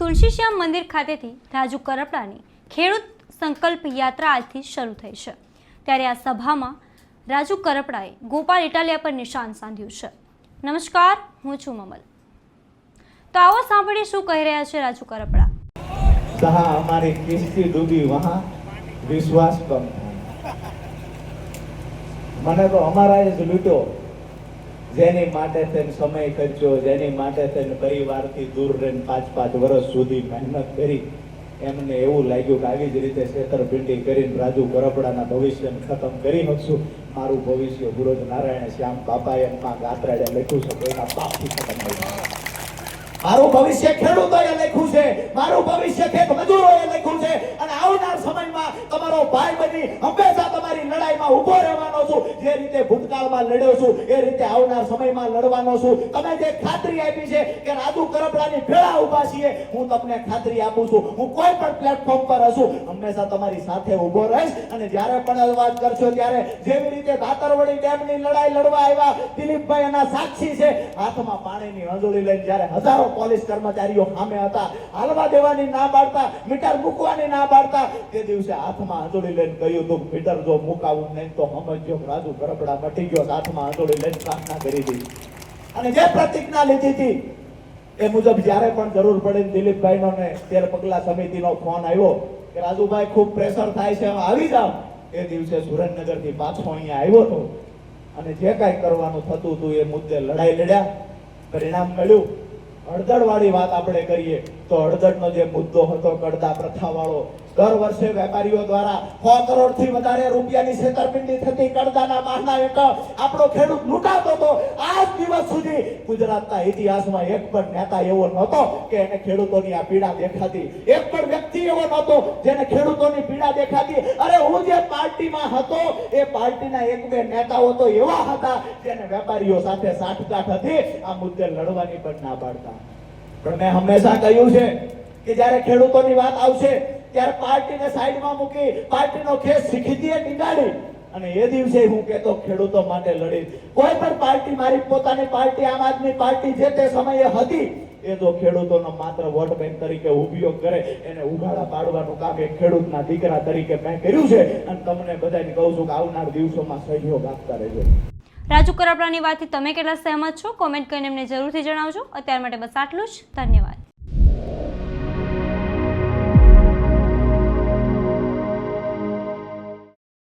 તુલસીશ્યામ મંદિર ખાતેથી રાજુ કરપડાની ખેડૂત સંકલ્પ યાત્રા આજથી શરૂ થઈ છે। ત્યારે આ સભામાં રાજુ કરપડાએ ગોપાલ ઇટાલિયા પર નિશાન સાધ્યું છે। નમસ્કાર, હું છું મમલ। તો આવો સાંભળીએ શું કહી રહ્યા છે રાજુ કરપડા। जहाँ हमारी किस्ती डूबी वहाँ विश्वास कम था। મને તો અમારા જ લૂટ્યો, જેની માટે તેને સમય ખર્ચ્યો, જેની માટે તેને પરિવારથી દૂર રહીને 5-5 વર્ષ સુધી મહેનત કરી, એમને એવું લાગ્યું કે આવી જ રીતે છેતરપિંડી કરીને રાજુ કરપડાના ભવિષ્યને ખતમ કરી નાખશું। મારું ભવિષ્ય ગુરુજ નારાયણ શ્યામ બાપાએ માં ગાત્રાડે લખ્યું છે, કોઈના બાપથી ખતમ નહીં। મારું ભવિષ્ય ખેડૂતોએ લખ્યું છે, મારું ભવિષ્ય ખેત મજૂરોએ લખ્યું છે, અને આવનાર સમયમાં તમારો ભાઈ બની હંમેશા તમારી લડાઈમાં ઊભો રહેવાનો છું। જે રીતે ભૂતકાળમાં લડ્યો છું એ રીતે આવનાર સમયમાં લડવાનો છું। તમે જે ખાતરી આપી છે કે રાજુ કરપડાની ભેળા ઊભા છીએ, હું તમને ખાતરી આપું છું, હું કોઈ પણ પ્લેટફોર્મ પર હશું હંમેશા તમારી સાથે ઊભો રહીશ। અને જ્યારે પણ વાત કરશો ત્યારે જેવી રીતે દાતરવડી ડેમની લડાઈ લડવા આવ્યા દિલીપભાઈ એના સાક્ષી છે, હાથમાં પાણીની હંજોળી લઈને જ્યારે હજારો પોલીસ કર્મચારીઓ સામે હતા, હાલવા દેવાની ના પાડતા, મીટર મૂકવાની ના પાડતા, તે દિવસે હાથમાં હંજોળી લઈને કહ્યું હતું મીટર જો મુકાવું નહીં તો સમજજો રાજુ કરપડા મટી ગયો। હાથમાં હંજોળી લઈને પ્રાર્થના કરી હતી અને જે પ્રતિજ્ઞા લીધી હતી એ મુજબ જ્યારે પણ જરૂર પડે દિલીપભાઈનો ને 13 પગલા સમિતિનો ફોન આવ્યો કે રાજુભાઈ ખૂબ પ્રેશર થાય છે, આવી જાવ, એ દિવસે સુરેન્દ્રનગરથી પાછો અહીંયા આવ્યો હતો અને જે કાંઈ કરવાનું થતું હતું એ મુદ્દે લડાઈ લડ્યા, પરિણામ મળ્યું। અડધડવાળી વાત આપણે કરીએ તો અડધડનો જે મુદ્દો હતો કડદા પ્રથા વાળો, દર વર્ષે વેપારીઓ દ્વારા 100 કરોડથી વધારે રૂપિયાની છેતરપિંડી થતી કડદાના માહના હેઠળ આપણો ખેડૂત લૂંટાતો હતો। આજ દિવસ સુધી ગુજરાતના ઇતિહાસમાં એક પણ નેતા એવો નહોતો કે એને ખેડૂતોની આ પીડા દેખાતી, એક પણ વ્યક્તિ એવો નહોતો જેને ખેડૂતોની પીડા દેખાતી। અરે હું જે પાર્ટીમાં હતો એ પાર્ટીના 1-2 નેતાઓ તો એવા હતા જેને વેપારીઓ સાથે સાઠગાંઠ હતી, આ મુદ્દે લડવાની પણ ના પાડતા। પણ મેં હંમેશા કહ્યું છે કે જ્યારે ખેડૂતોની વાત આવશે ત્યારે પાર્ટીને સાઈડમાં મૂકી પાર્ટીનો ખેસ શીખીતીએ ટીંગાડી અને એ દિવસે હું કહેતો ખેડૂતો માટે લડી। કોઈ પણ પાર્ટી, મારી પોતાની પાર્ટી આમ આદમી પાર્ટી જે તે સમયે હતી, એ જો ખેડૂતોનો માત્ર વોટ બેંક તરીકે ઉપયોગ કરે, એને ઉઘાડા પાડવાનું કામ એક ખેડૂતના દીકરા તરીકે મેં કર્યું છે અને તમને બધાને કહું છું કે આવનાર દિવસોમાં સહયોગ આપતા રહેજો। રાજુ કરપડાની વાતથી તમે કેટલા સહેમત છો? કોમેન્ટ કરીને એમને જરૂરથી જણાવજો। અત્યાર માટે બસ આટલું જ। ધન્યવાદ।